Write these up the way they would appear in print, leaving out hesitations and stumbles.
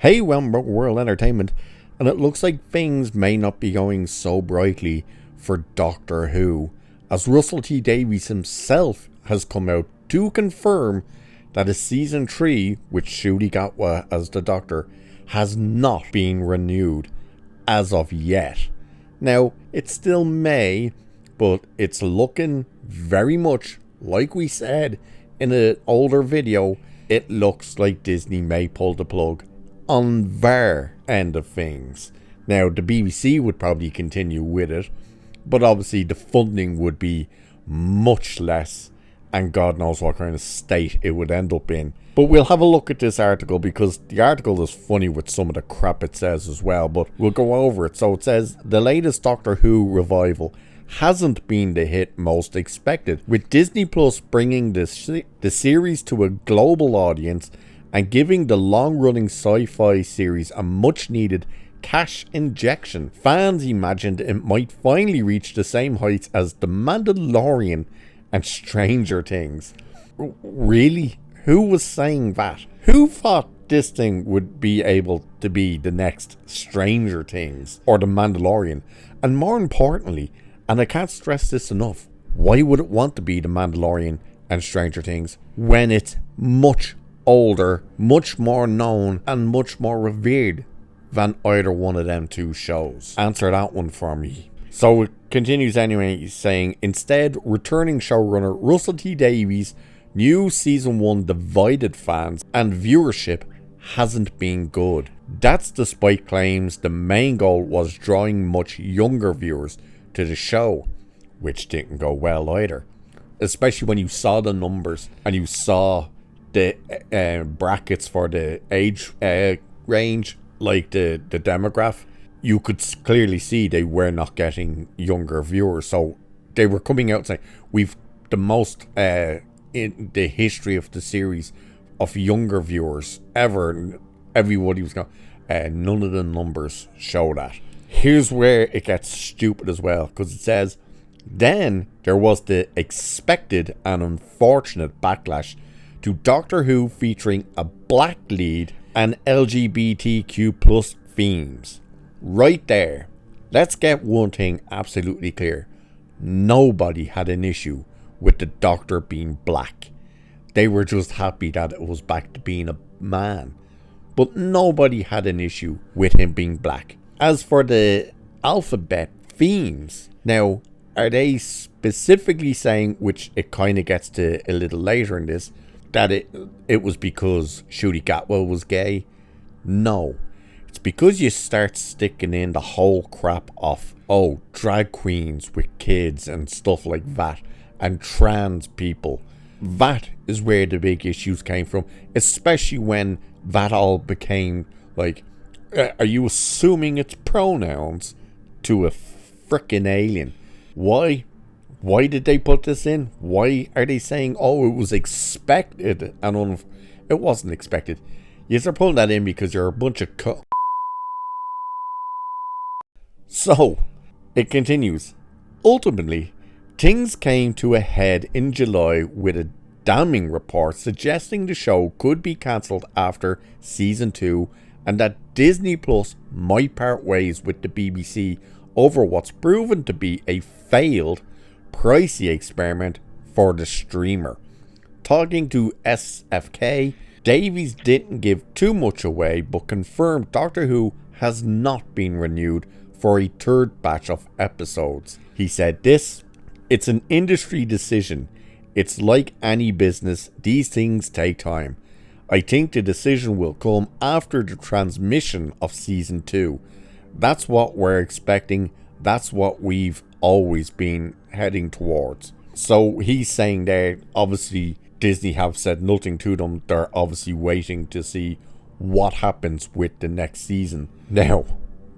Hey, World Entertainment, and it looks like things may not be going so brightly for Doctor Who, as Russell T Davies himself has come out to confirm that his season 3, with Ncuti Gatwa as the Doctor, has not been renewed as of yet. Now, it's still May, but it's looking very much like we said in an older video. It looks like Disney may pull the plug on their end of things. Now, the BBC would probably continue with it, but obviously the funding would be much less, and God knows what kind of state it would end up in. But we'll have a look at this article, because the article is funny with some of the crap it says as well, but we'll go over it. So it says, the latest Doctor Who revival hasn't been the hit most expected, with Disney Plus bringing the series to a global audience and giving the long-running sci-fi series a much-needed cash injection. Fans imagined it might finally reach the same heights as The Mandalorian and Stranger Things. Really? Who was saying that? Who thought this thing would be able to be the next Stranger Things or The Mandalorian? And more importantly, and I can't stress this enough, why would it want to be The Mandalorian and Stranger Things when it's much older, much more known, and much more revered than either one of them two shows? Answer that one for me. So it continues anyway, saying, instead, returning showrunner Russell T Davies' new season 1 divided fans, and viewership hasn't been good. That's despite claims the main goal was drawing much younger viewers to the show, which didn't go well either. Especially when you saw the numbers and you saw the brackets for the age range, like the demographic, you could clearly see they were not getting younger viewers. So they were coming out saying, we've the most in the history of the series of younger viewers ever. And everybody was going, none of the numbers show that. Here's where it gets stupid as well, because it says, then there was the expected and unfortunate backlash to Doctor Who featuring a black lead and LGBTQ plus themes. Right there, let's get one thing absolutely clear. Nobody had an issue with the Doctor being black. They were just happy that it was back to being a man. But nobody had an issue with him being black. As for the alphabet themes, now, are they specifically saying, which it kind of gets to a little later in this, that it was because Ncuti Gatwa was gay? No. It's because you start sticking in the whole crap of, oh, drag queens with kids and stuff like that, and trans people. That is where the big issues came from, especially when that all became like, are you assuming it's pronouns to a frickin' alien? Why? Why did they put this in? Why are they saying, oh, it was expected? And it wasn't expected. You're pulling that in because you're a bunch of So, it continues. Ultimately, things came to a head in July with a damning report suggesting the show could be cancelled after season 2, and that Disney Plus might part ways with the BBC over what's proven to be a failed, pricey experiment for the streamer. Talking to SFK, Davies didn't give too much away, but confirmed Doctor Who has not been renewed for a third batch of episodes. He said this, it's an industry decision. It's like any business, these things take time. I think the decision will come after the transmission of season 2. That's what we're expecting. That's what we've always been heading towards. So he's saying there, obviously Disney have said nothing to them. They're obviously waiting to see what happens with the next season. Now,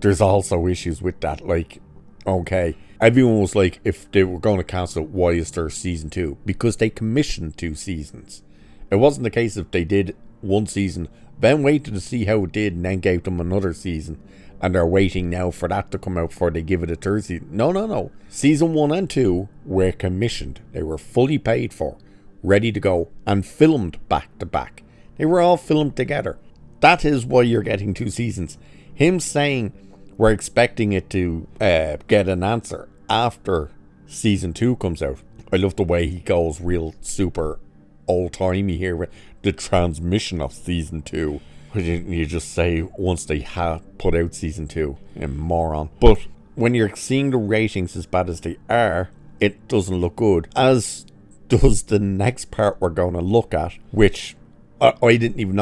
there's also issues with that. Like, okay, everyone was like, if they were going to cancel, why is there season 2? Because they commissioned 2 seasons. It wasn't the case if they did 1 season, then waited to see how it did, and then gave them another season. And they're waiting now for that to come out before they give it a third season. No. Season 1 and 2 were commissioned. They were fully paid for, ready to go, and filmed back to back. They were all filmed together. that is why you're getting 2 seasons. Him saying we're expecting it to get an answer after season 2 comes out. I love the way he goes real super old-timey here with the transmission of season 2. You just say once they have put out season 2, moron. But when you're seeing the ratings as bad as they are, it doesn't look good. As does the next part we're going to look at, which I didn't even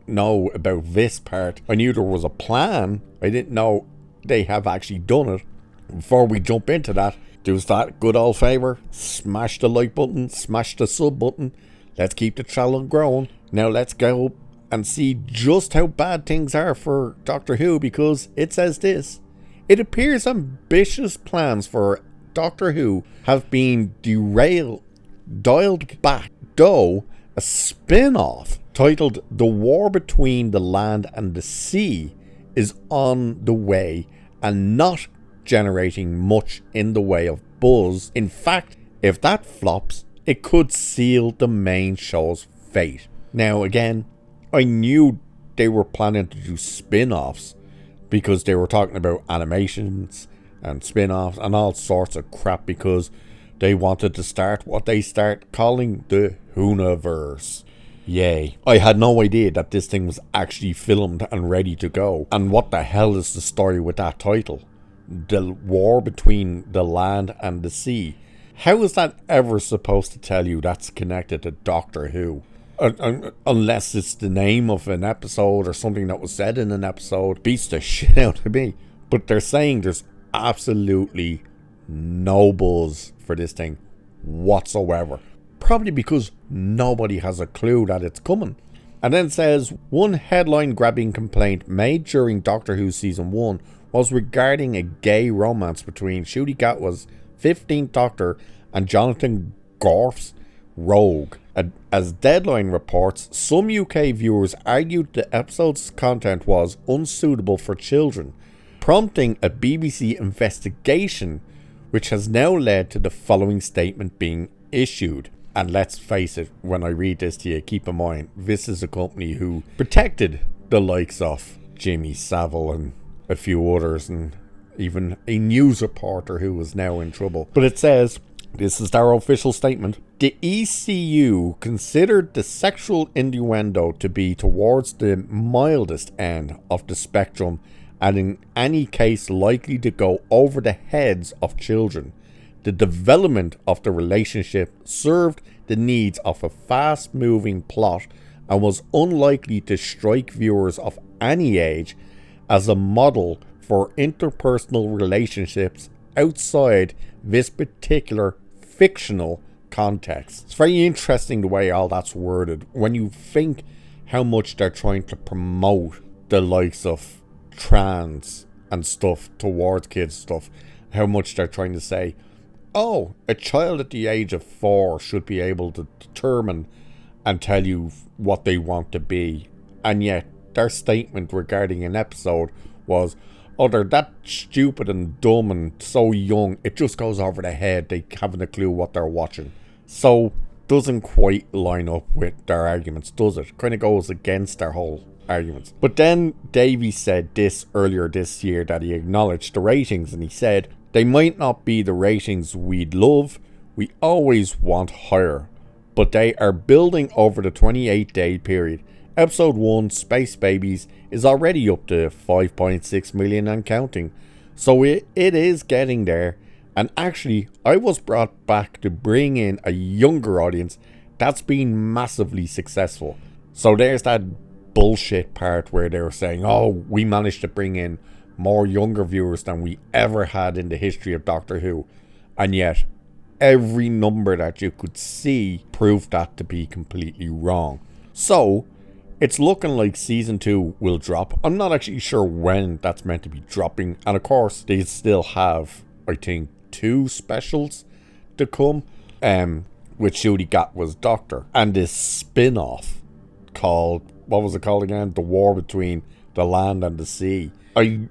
know about this part. I knew there was a plan. I didn't know they have actually done it. Before we jump into that, there's that good old favour. Smash the like button, smash the sub button. Let's keep the channel growing. Now let's go and see just how bad things are for Doctor Who, because it says this. It appears ambitious plans for Doctor Who have been dialed back, though a spin-off titled The War Between the Land and the Sea is on the way and not generating much in the way of buzz. In fact, if that flops, it could seal the main show's fate. Now again, I knew they were planning to do spin-offs because they were talking about animations and spin-offs and all sorts of crap, because they wanted to start what they start calling the Whoniverse. Yay. I had no idea that this thing was actually filmed and ready to go. And what the hell is the story with that title? The War Between the Land and the Sea. How is that ever supposed to tell you that's connected to Doctor Who? Unless it's the name of an episode or something that was said in an episode. Beats the shit out of me. But they're saying there's absolutely no buzz for this thing whatsoever. Probably because nobody has a clue that it's coming. And then it says, one headline grabbing complaint made during Doctor Who Season 1 was regarding a gay romance between Ncuti Gatwa's 15th Doctor and Jonathan Groff's Rogue. As Deadline reports, some UK viewers argued the episode's content was unsuitable for children, prompting a BBC investigation, which has now led to the following statement being issued. And let's face it, when I read this to you, keep in mind, this is a company who protected the likes of Jimmy Savile and a few others, and even a news reporter who is now in trouble. But it says, this is their official statement, the ECU considered the sexual innuendo to be towards the mildest end of the spectrum, and in any case likely to go over the heads of children. The development of the relationship served the needs of a fast-moving plot and was unlikely to strike viewers of any age as a model for interpersonal relationships outside this particular fictional context. It's very interesting the way all that's worded when you think how much they're trying to promote the likes of trans and stuff towards kids stuff, how much they're trying to say, oh, a child at the age of 4 should be able to determine and tell you what they want to be. And yet, their statement regarding an episode was, oh, they're that stupid and dumb and so young, it just goes over their head, they haven't a clue what they're watching. So, doesn't quite line up with their arguments, does it? Kind of goes against their whole arguments. But then Davies said this earlier this year, that he acknowledged the ratings, and he said, they might not be the ratings we'd love, we always want higher, but they are building over the 28-day period. Episode 1, Space Babies, is already up to 5.6 million and counting, so it is getting there. And actually, I was brought back to bring in a younger audience that's been massively successful. So there's that bullshit part where they were saying, oh, we managed to bring in more younger viewers than we ever had in the history of Doctor Who, and yet every number that you could see proved that to be completely wrong. So it's looking like season 2 will drop. I'm not actually sure when that's meant to be dropping, and of course they still have, I think, 2 specials to come with Ncuti Gatwa's Doctor and this spin-off called, what was it called again? The War Between the Land and the Sea. I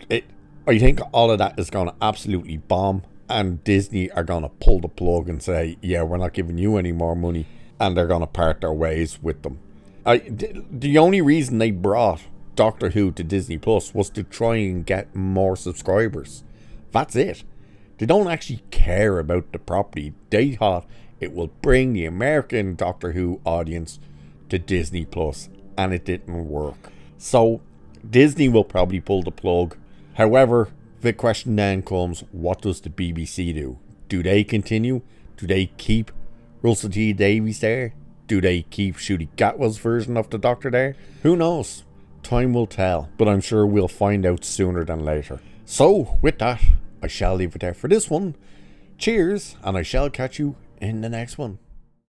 think all of that is going to absolutely bomb, and Disney are going to pull the plug and say, yeah, we're not giving you any more money, and they're going to part their ways with them. The only reason they brought Doctor Who to Disney Plus was to try and get more subscribers. That's it. They don't actually care about the property. They thought it will bring the American Doctor Who audience to Disney Plus, and it didn't work. So Disney will probably pull the plug. However, the question then comes, what does the BBC do? Do they continue? Do they keep Russell T Davies there? Do they keep Ncuti Gatwa's version of the Doctor there? Who knows? Time will tell, but I'm sure we'll find out sooner than later. So, with that, I shall leave it there for this one. Cheers, and I shall catch you in the next one.